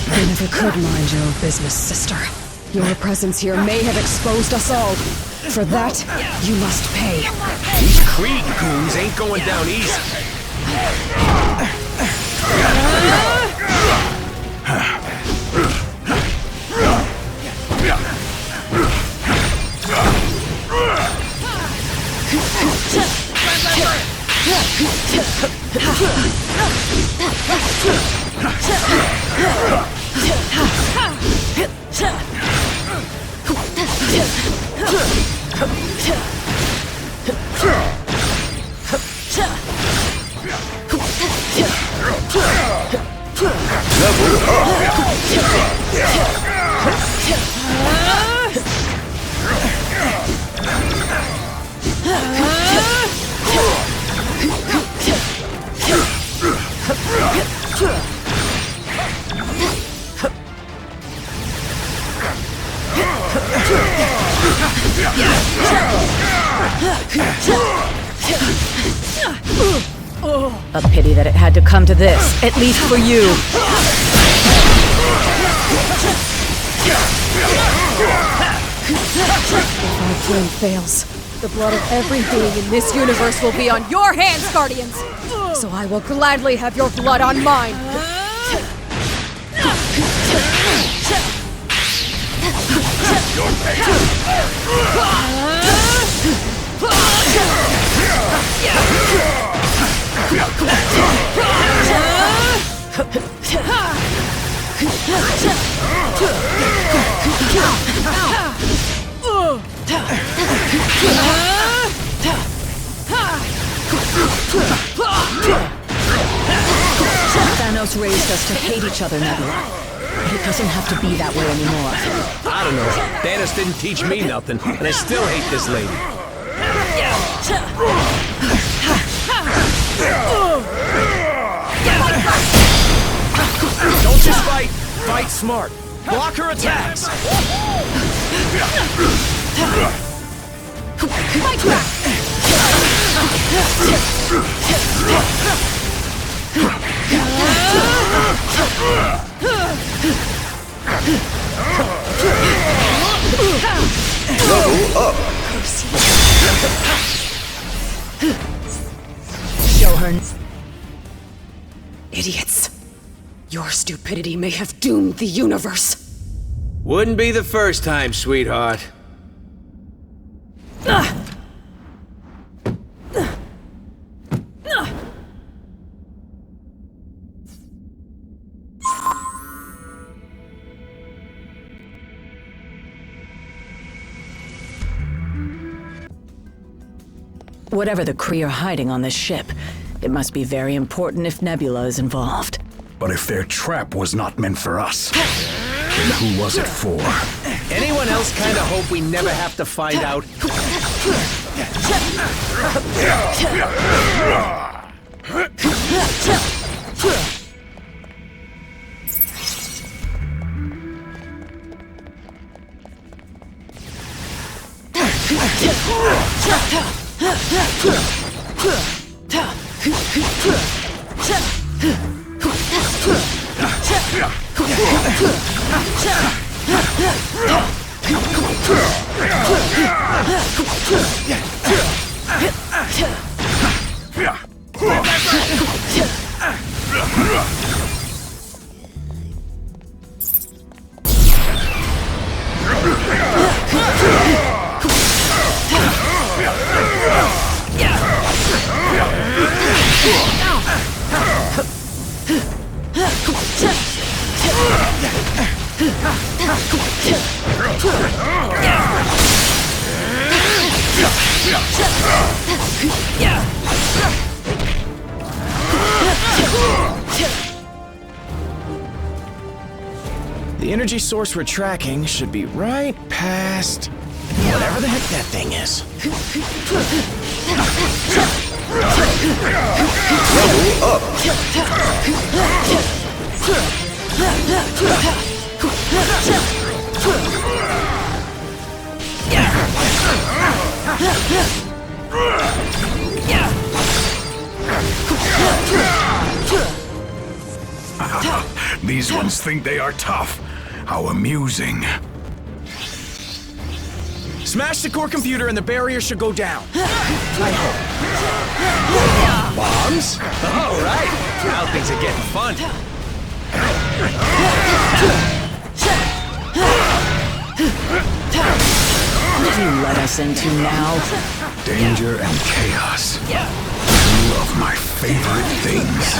You never could mind your own business, sister. Your presence here may have exposed us all. For that, you must pay. These Krieg goons ain't going down easy. A pity that it had to come to this, at least for you. If our plan fails, the blood of every being in this universe will be on your hands, Guardians! So I will gladly have your blood on mine! Thanos raised us to hate each other, Nebula. It doesn't have to be that way anymore. I don't know. Thanos didn't teach me nothing, and I still hate this lady. Don't just fight. Fight smart. Block her attacks. Fight back! Level up. Show her. Idiots. Your stupidity may have doomed the universe. Wouldn't be the first time, sweetheart. Whatever the Kree are hiding on this ship, it must be very important if Nebula is involved. But if their trap was not meant for us, then who was it for? Anyone else kinda hope we never have to find out? The energy source we're tracking should be right past whatever the heck that thing is. Level up. These ones think they are tough. How amusing. Smash the core computer and the barrier should go down. I hope. Bombs? All right. Now things are getting fun. What do you let us into now? Danger and chaos. Two of my favorite things.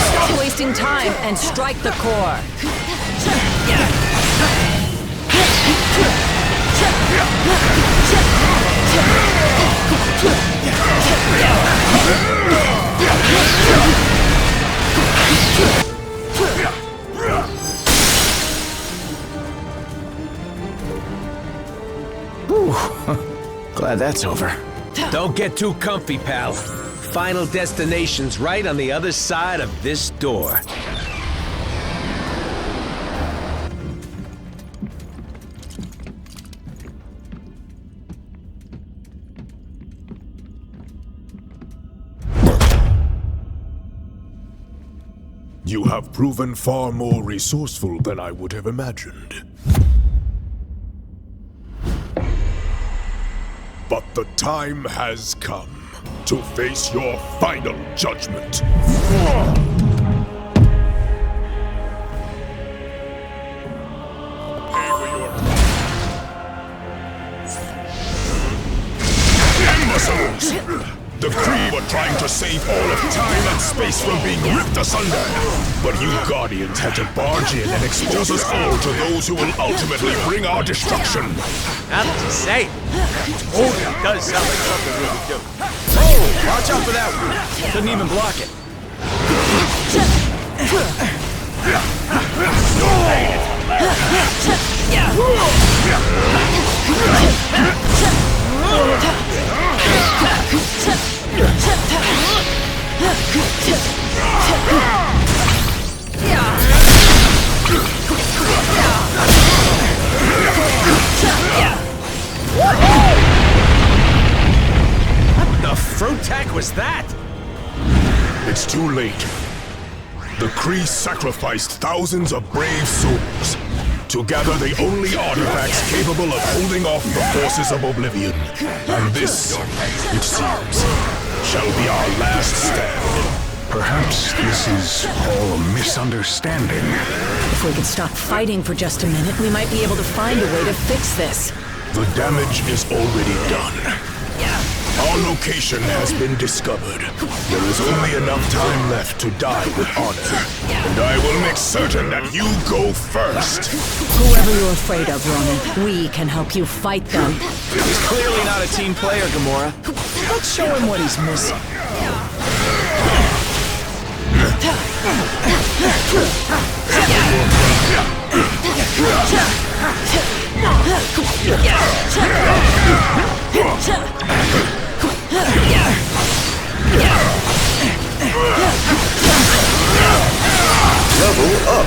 Stop wasting time and strike the core. Glad that's over. Don't get too comfy, pal. Final destination's right on the other side of this door. You have proven far more resourceful than I would have imagined. But the time has come to face your final judgment. Imbeciles! The Kree were trying to save all of time and space from being ripped asunder. But you Guardians had to barge in and expose us all to those who will ultimately bring our destruction. Now that you say it, totally does sound like something we would do. Oh, watch out for that one. Couldn't even block it. What the fruit-tack was that? It's too late. The Kree sacrificed thousands of brave souls to gather the only artifacts capable of holding off the forces of oblivion. And this, it seems, shall be our last stand. Perhaps this is all a misunderstanding. If we could stop fighting for just a minute, we might be able to find a way to fix this. The damage is already done. Our location has been discovered. There is only enough time left to die with honor. And I will make certain that you go first. Whoever you're afraid of, Ronan, we can help you fight them. He's clearly not a team player, Gamora. Let's show him what he's missing. Level up.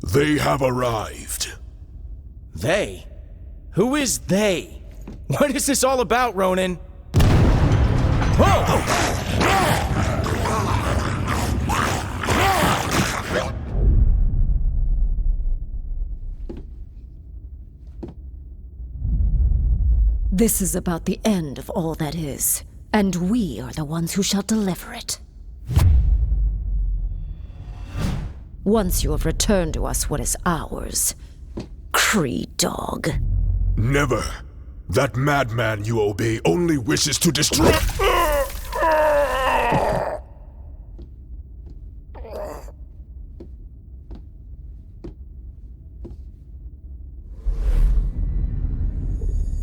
They have arrived. They? Who is they? What is this all about, Ronan? Whoa! This is about the end of all that is, and we are the ones who shall deliver it. Once you have returned to us what is ours, Kree dog. Never. That madman you obey only wishes to destroy.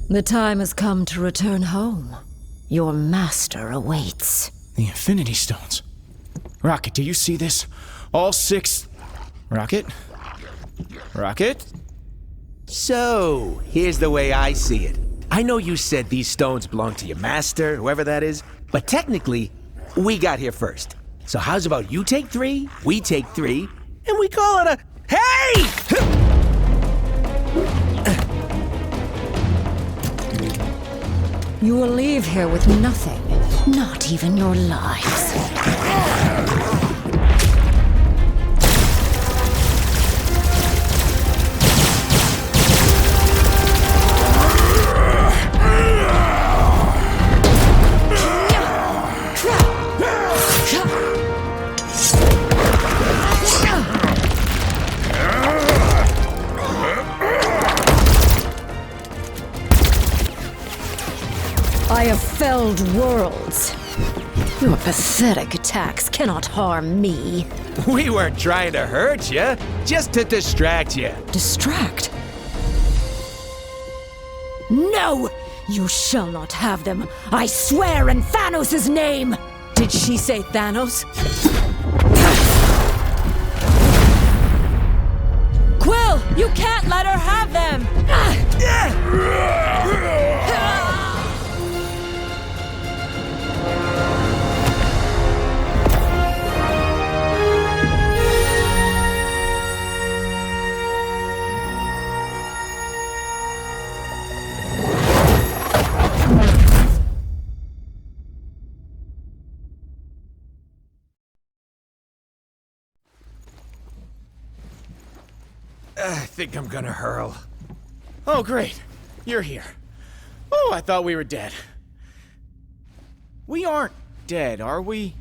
The time has come to return home. Your master awaits. The Infinity Stones. Rocket, do you see this? All 6... Rocket? Rocket? So, here's the way I see it. I know you said these stones belong to your master, whoever that is, but technically, we got here first. So how's about you take 3, we take 3, and we call it a... Hey! You will leave here with nothing, not even your lives. I have felled worlds. Your pathetic attacks cannot harm me. We weren't trying to hurt you, just to distract you. Distract? No! You shall not have them. I swear in Thanos' name! Did she say Thanos? Quill, you can't let her have them! I think I'm gonna hurl. Oh, great. You're here. Oh, I thought we were dead. We aren't dead, are we?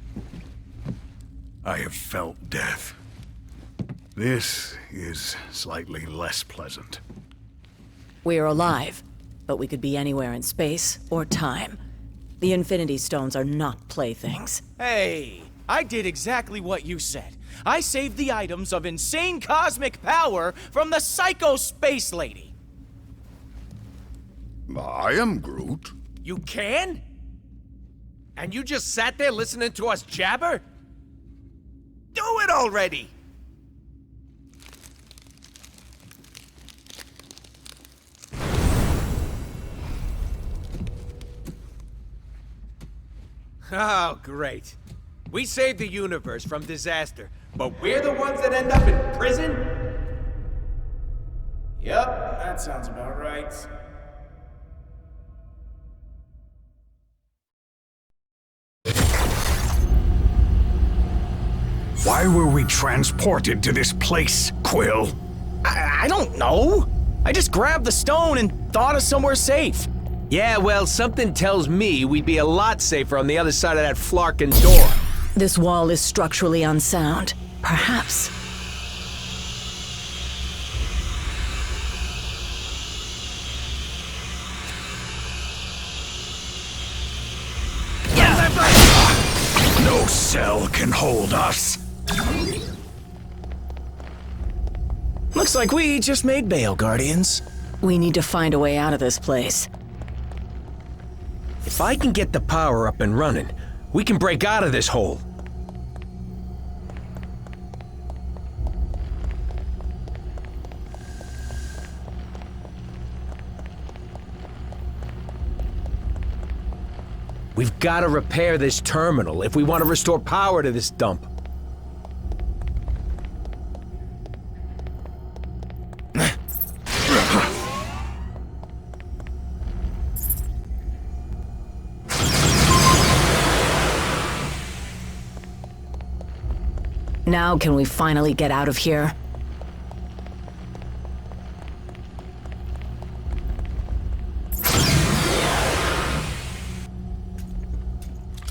I have felt death. This is slightly less pleasant. We're alive, but we could be anywhere in space or time. The Infinity Stones are not playthings. Hey, I did exactly what you said. I saved the items of insane cosmic power from the Psycho Space Lady. I am Groot. You can? And you just sat there listening to us jabber? Do it already! Oh, great. We saved the universe from disaster, but we're the ones that end up in prison? Yep, that sounds about right. Why were we transported to this place, Quill? I don't know. I just grabbed the stone and thought of somewhere safe. Yeah, well, something tells me we'd be a lot safer on the other side of that flarkin' door. This wall is structurally unsound. Perhaps. No cell can hold us. Looks like we just made bail, Guardians. We need to find a way out of this place. If I can get the power up and running, we can break out of this hole. We've got to repair this terminal if we want to restore power to this dump. Now can we finally get out of here?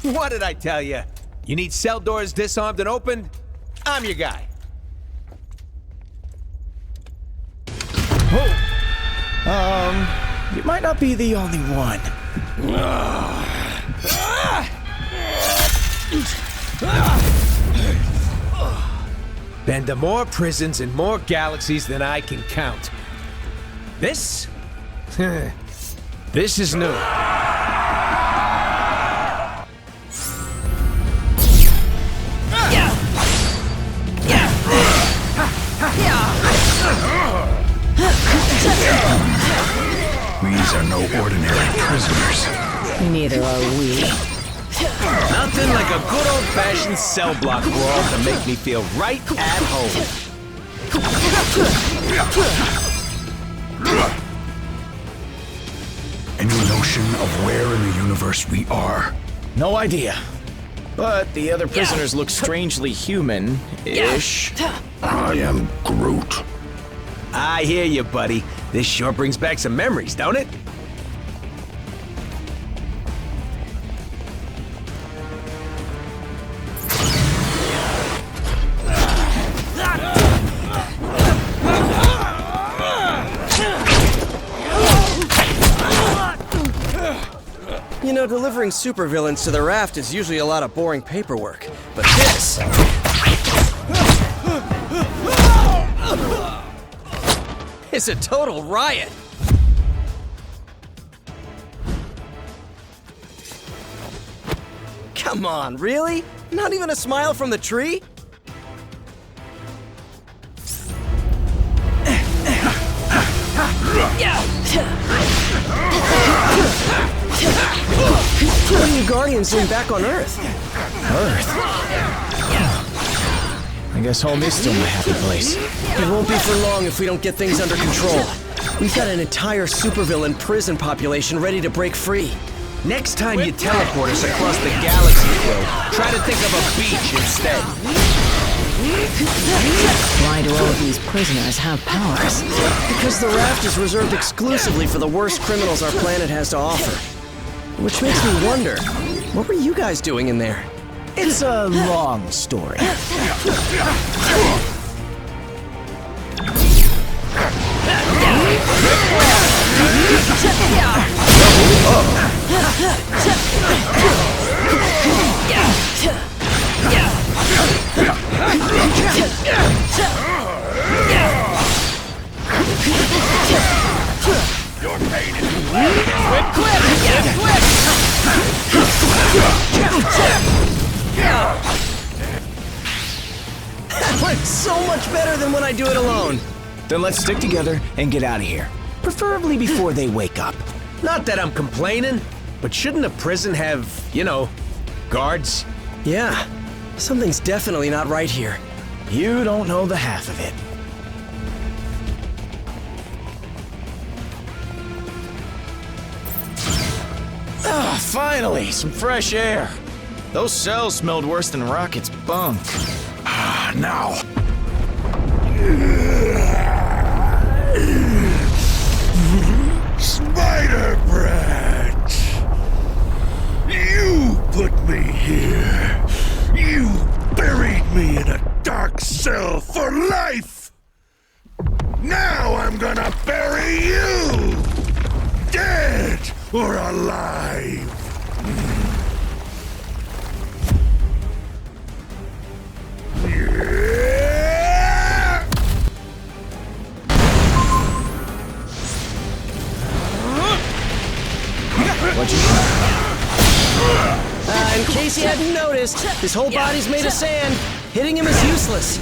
What did I tell you? You need cell doors disarmed and opened? I'm your guy. You might not be the only one. Been to more prisons and more galaxies than I can count. This? This is new. These are no ordinary prisoners. Neither are we. Nothing like a good old-fashioned cell block brawl to make me feel right at home. Any notion of where in the universe we are? No idea. But the other prisoners look strangely human-ish. I am Groot. I hear you, buddy. This sure brings back some memories, don't it? You know, delivering supervillains to the raft is usually a lot of boring paperwork. But this... it's a total riot! Come on, really? Not even a smile from the tree? What are you Guardians doing back on Earth? Earth? I guess home is still my happy place. It won't be for long if we don't get things under control. We've got an entire supervillain prison population ready to break free. Next time you teleport us across the galaxy, Will, try to think of a beach instead. Why do all of these prisoners have powers? Because the raft is reserved exclusively for the worst criminals our planet has to offer. Which makes me wonder, what were you guys doing in there? It's a long story. Your pain is That went so much better than when I do it alone. Then let's stick together and get out of here. Preferably before they wake up. Not that I'm complaining, but shouldn't a prison have, you know, guards? Yeah, something's definitely not right here. You don't know the half of it. Ah, finally, some fresh air. Those cells smelled worse than Rocket's bunk. now. Spider Brat! You put me here. You buried me in a dark cell for life. Now I'm gonna bury you! Dead or alive! In case you hadn't noticed, his whole body's made of sand. Hitting him is useless.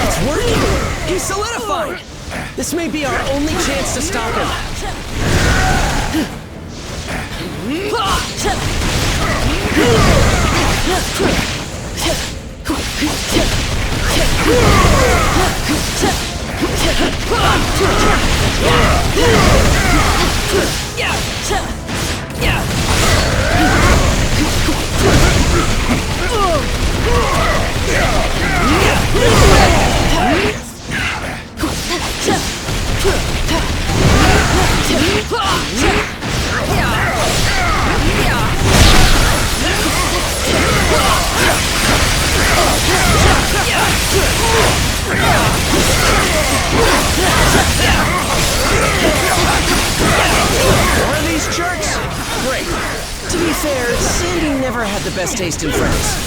It's working! He's solidifying! This may be our only chance to stop him. One of these jerks? Great. To be fair, Sandy never had the best taste in friends.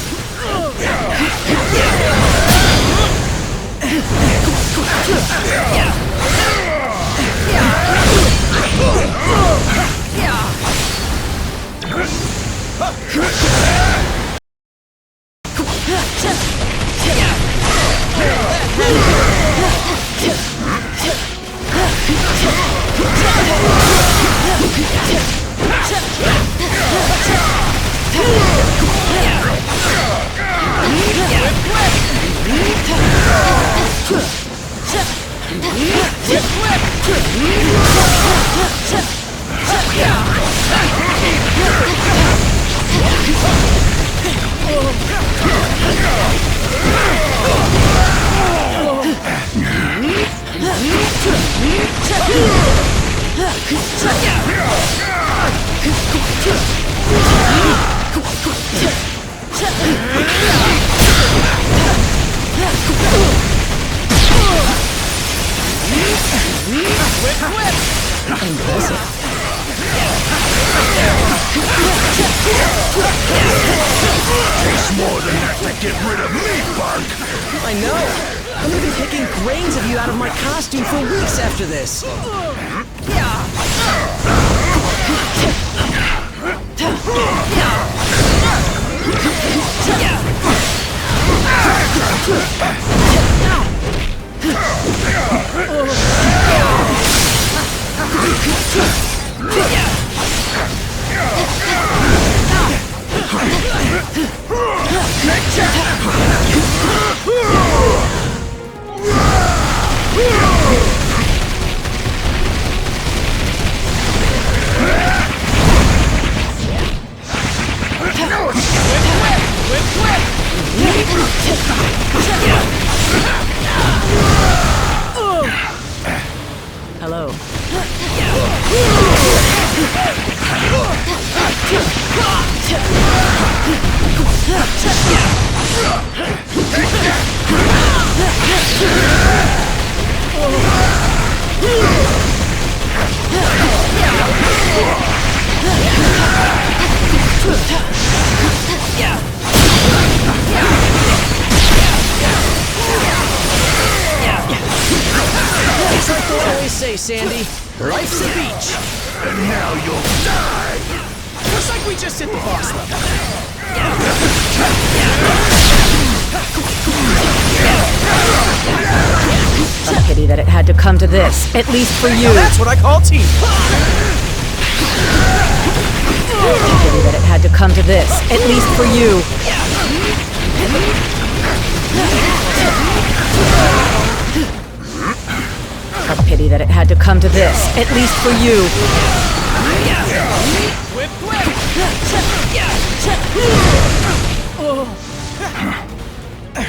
Takes more than that to get rid of me, Bunk! I know! I'm gonna be picking grains of you out of my costume for weeks after this! Hello. It's like they always say, Sandy, life's a beach! And now you'll die! Looks like we just hit the boss level. A pity that it had to come to this, at least for you. Now that's what I call teamwork. A pity that it had to come to this, at least for you. A pity that it had to come to this, at least for you. Whip, whip.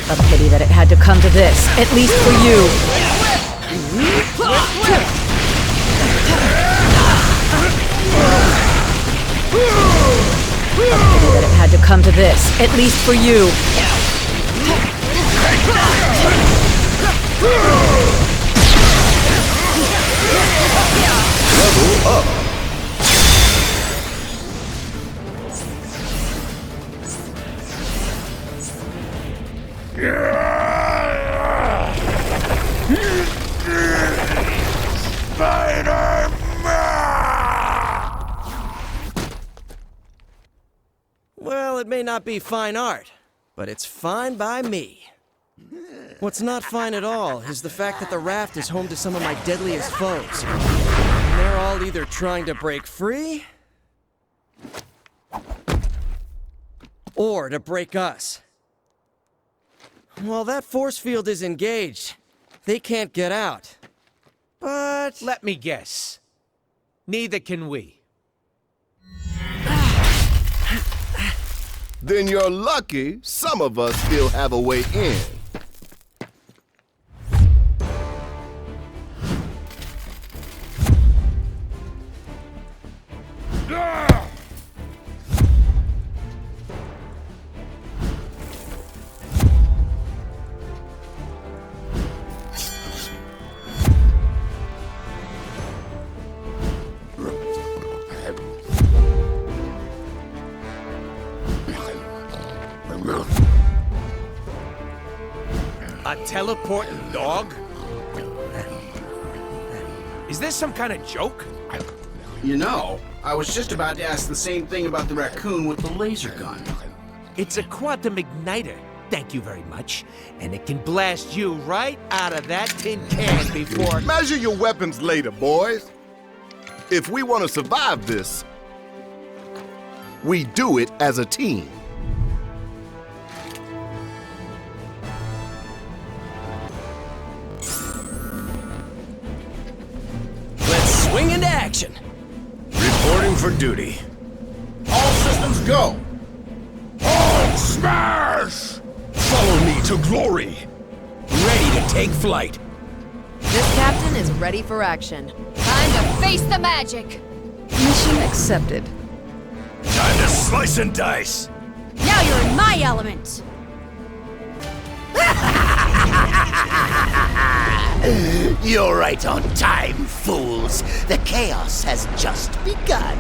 A pity that it had to come to this, at least for you. A pity that it had to come to this, at least for you. Level up. Well, it may not be fine art, but it's fine by me. What's not fine at all is the fact that the raft is home to some of my deadliest foes. And they're all either trying to break free or to break us. While that force field is engaged, they can't get out. But Let me guess. Neither can we. Then you're lucky some of us still have a way in. A teleporting dog? Is this some kind of joke? You know, I was just about to ask the same thing about the raccoon with the laser gun. It's a quantum igniter. Thank you very much. And it can blast you right out of that tin can before... Measure your weapons later, boys. If we want to survive this, we do it as a team. Let's swing into action. Reporting for duty. All systems go! All smash! Follow me to glory! Ready to take flight. This captain is ready for action. Time to face the magic! Mission accepted. Time to slice and dice. Now you're in my element! You're right on time, fools. The chaos has just begun.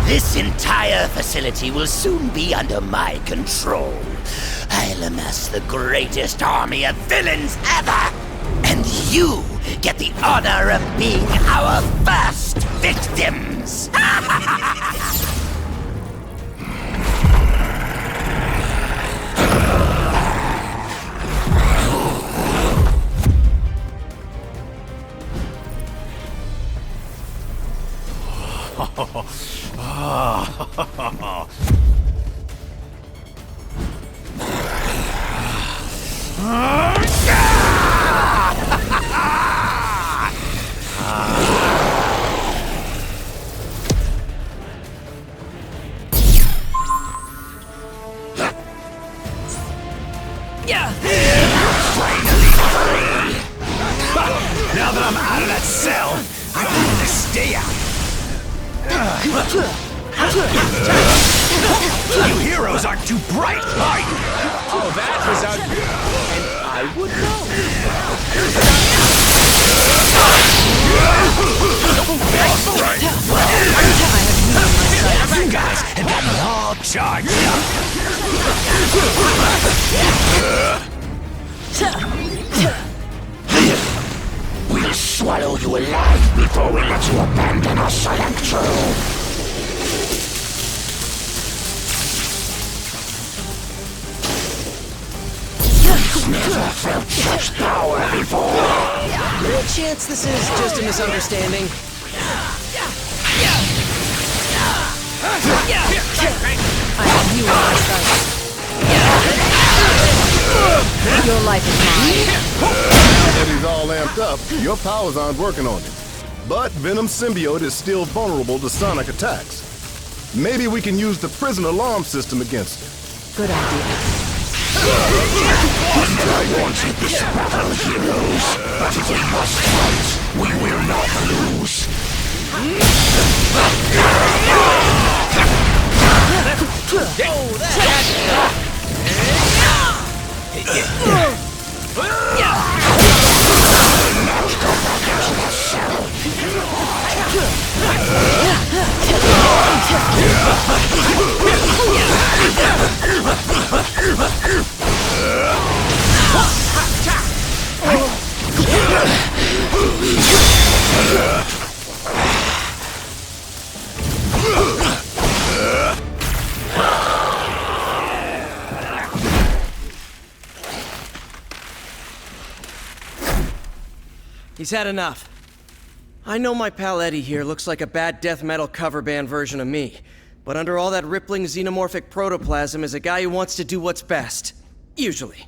This entire facility will soon be under my control. I'll amass the greatest army of villains ever! And you get the honor of being our first victims! Now that I'm out of that cell, I plan to stay out. You heroes aren't too bright, are you? Oh, that was out... And I would know. You guys have got me all charged We'll swallow you alive before we let you abandon us, Electro. Never felt such power before. Any chance this is just a misunderstanding? I have you on my side. Your life is mine. Now that he's all amped up, your powers aren't working on him. But Venom's symbiote is still vulnerable to sonic attacks. Maybe we can use the prison alarm system against him. Good idea. I wanted this battle, heroes, but if we must fight, we will not lose. He's had enough. I know my pal Eddie here looks like a bad death metal cover band version of me, but under all that rippling xenomorphic protoplasm is a guy who wants to do what's best. Usually.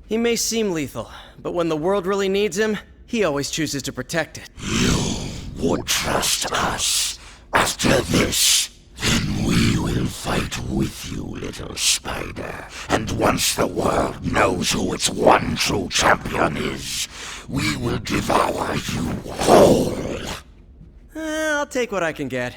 He may seem lethal, but when the world really needs him, he always chooses to protect it. You would trust us. After this, then we will fight with you, little spider. And once the world knows who its one true champion is, we will devour you whole. I'll take what I can get.